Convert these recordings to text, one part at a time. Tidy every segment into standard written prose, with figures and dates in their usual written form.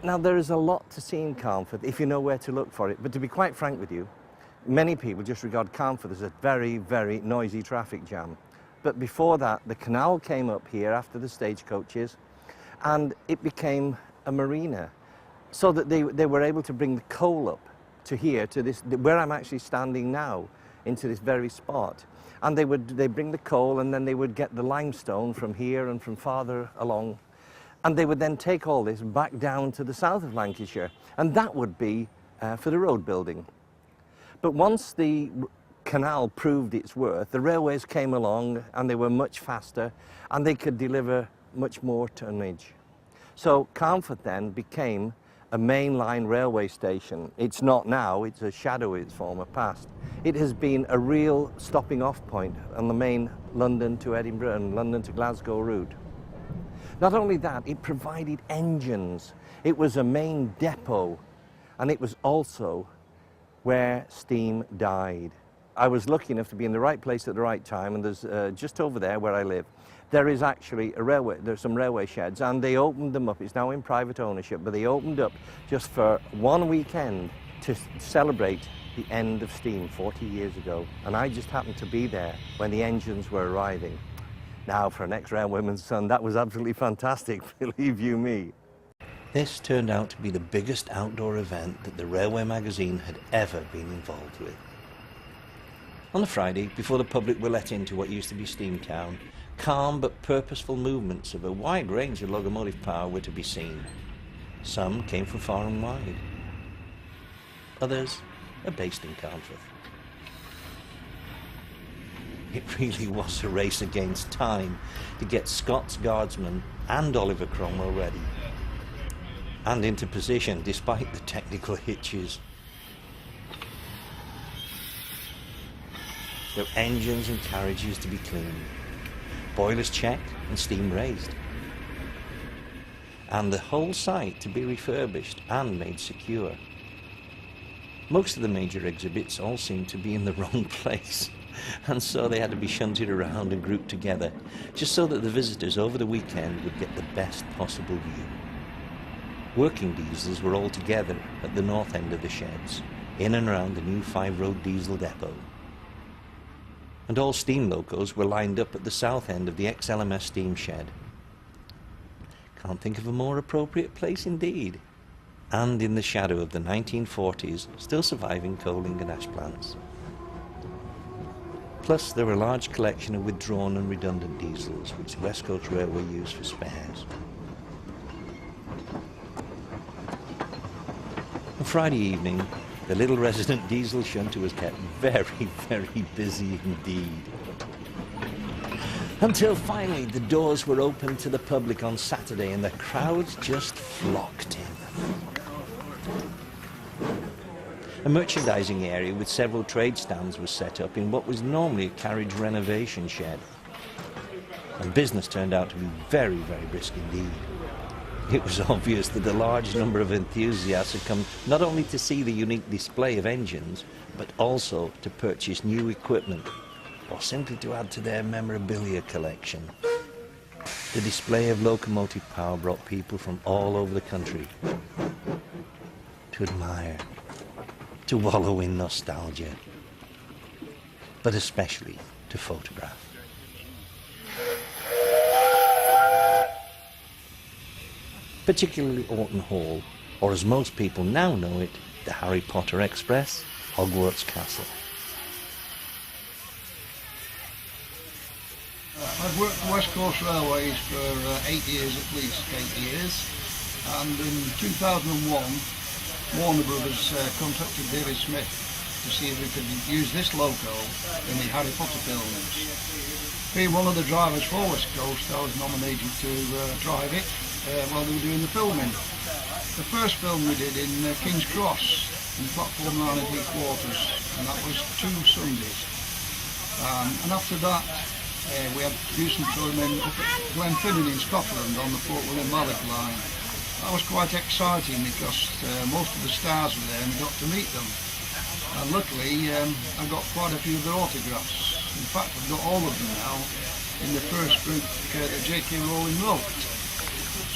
Now, there is a lot to see in Carnforth if you know where to look for it, but to be quite frank with you, many people just regard Carnforth as a very, very noisy traffic jam. But before that, the canal came up here after the stagecoaches, and it became a marina, so that they were able to bring the coal up to here, to this, where I'm actually standing now, into this very spot. And they bring the coal, and then they would get the limestone from here and from farther along. And they would then take all this back down to the south of Lancashire, and that would be for the road building. But once the canal proved its worth, the railways came along, and they were much faster, and they could deliver much more tonnage. So Carnforth then became a mainline railway station. It's not now, it's a shadow of its former past. It has been a real stopping off point on the main London to Edinburgh and London to Glasgow route. Not only that, it provided engines. It was a main depot, and it was also where steam died. I was lucky enough to be in the right place at the right time, and there's just over there where I live, there is actually a railway, there's some railway sheds, and they opened them up. It's now in private ownership, but they opened up just for one weekend to celebrate the end of steam 40 years ago. And I just happened to be there when the engines were arriving. Now, for an ex-railwayman's son, that was absolutely fantastic, believe you me. This turned out to be the biggest outdoor event that the Railway magazine had ever been involved with. On the Friday, before the public were let into what used to be Steamtown, calm but purposeful movements of a wide range of locomotive power were to be seen. Some came from far and wide. Others are based in Carnforth. It really was a race against time to get Scott's Guardsman and Oliver Cromwell ready and into position despite the technical hitches. There were engines and carriages to be cleaned, boilers checked and steam raised, and the whole site to be refurbished and made secure. Most of the major exhibits all seemed to be in the wrong place, and so they had to be shunted around and grouped together, just so that the visitors over the weekend would get the best possible view. Working diesels were all together at the north end of the sheds, in and around the new 5-road diesel depot. And all steam locos were lined up at the south end of the ex-LMS steam shed. Can't think of a more appropriate place indeed. And in the shadow of the 1940s, still surviving coaling and ash plants. Plus, there were a large collection of withdrawn and redundant diesels, which the West Coast Railway used for spares. On Friday evening, the little resident diesel shunter was kept very, very busy indeed. Until finally the doors were opened to the public on Saturday and the crowds just flocked in. A merchandising area with several trade stands was set up in what was normally a carriage renovation shed. And business turned out to be very, very brisk indeed. It was obvious that a large number of enthusiasts had come not only to see the unique display of engines, but also to purchase new equipment, or simply to add to their memorabilia collection. The display of locomotive power brought people from all over the country to admire, to wallow in nostalgia, but especially to photograph. Particularly Orton Hall, or as most people now know it, the Harry Potter Express, Hogwarts Castle. I've worked for West Coast Railways for 8 years at least, 8 years, and in 2001 Warner Brothers contacted David Smith to see if we could use this loco in the Harry Potter films. Being one of the drivers for West Coast, I was nominated to drive it while they were doing the filming. The first film we did in King's Cross, in platform 9 and 3/4, and that was 2 Sundays. And after that, we had to do some filming up at Glenfinnan in Scotland on the Port William Mallock line. That was quite exciting because most of the stars were there and we got to meet them. And luckily, I got quite a few of their autographs. In fact, I've got all of them now in the first book that J.K. Rowling wrote.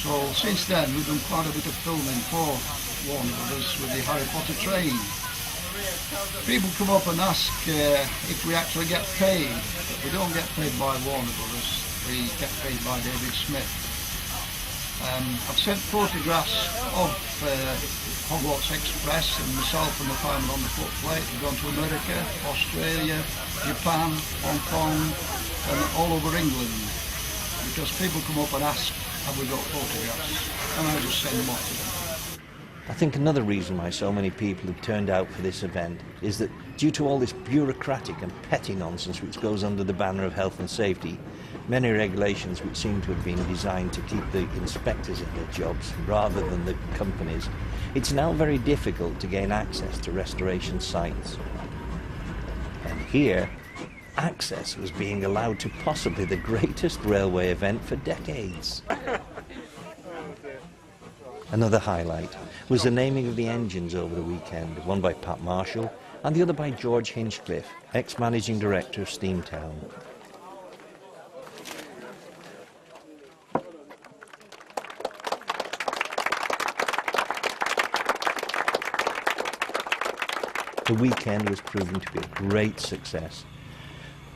So since then we've done quite a bit of filming for Warner Brothers with the Harry Potter train. People come up and ask if we actually get paid, but we don't get paid by Warner Brothers, we get paid by David Smith. I've sent photographs of Hogwarts Express and myself and the fireman on the footplate. We've gone to America, Australia, Japan, Hong Kong and all over England, because people come up and ask, have we got photographs? And I just send them off to them. I think another reason why so many people have turned out for this event is that due to all this bureaucratic and petty nonsense which goes under the banner of health and safety, many regulations which seem to have been designed to keep the inspectors in their jobs rather than the companies, it's now very difficult to gain access to restoration sites. And here, access was being allowed to possibly the greatest railway event for decades. Another highlight was the naming of the engines over the weekend, one by Pat Marshall and the other by George Hinchcliffe, ex-managing director of Steamtown. The weekend was proving to be a great success.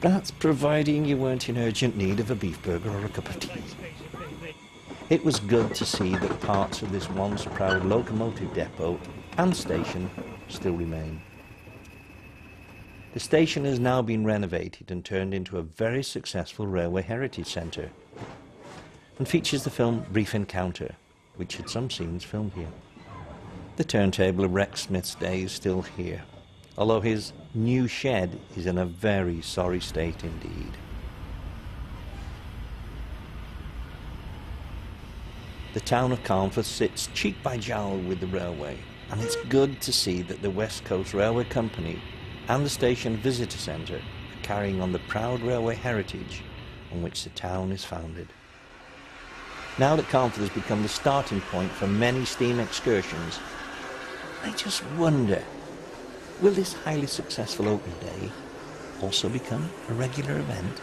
That's providing you weren't in urgent need of a beef burger or a cup of tea. It was good to see that parts of this once proud locomotive depot and station still remain. The station has now been renovated and turned into a very successful railway heritage centre and features the film Brief Encounter, which had some scenes filmed here. The turntable of Rex Smith's day is still here, although his new shed is in a very sorry state indeed. The town of Carnforth sits cheek by jowl with the railway, and it's good to see that the West Coast Railway Company and the station visitor centre are carrying on the proud railway heritage on which the town is founded. Now that Carnforth has become the starting point for many steam excursions, I just wonder, will this highly successful open day also become a regular event?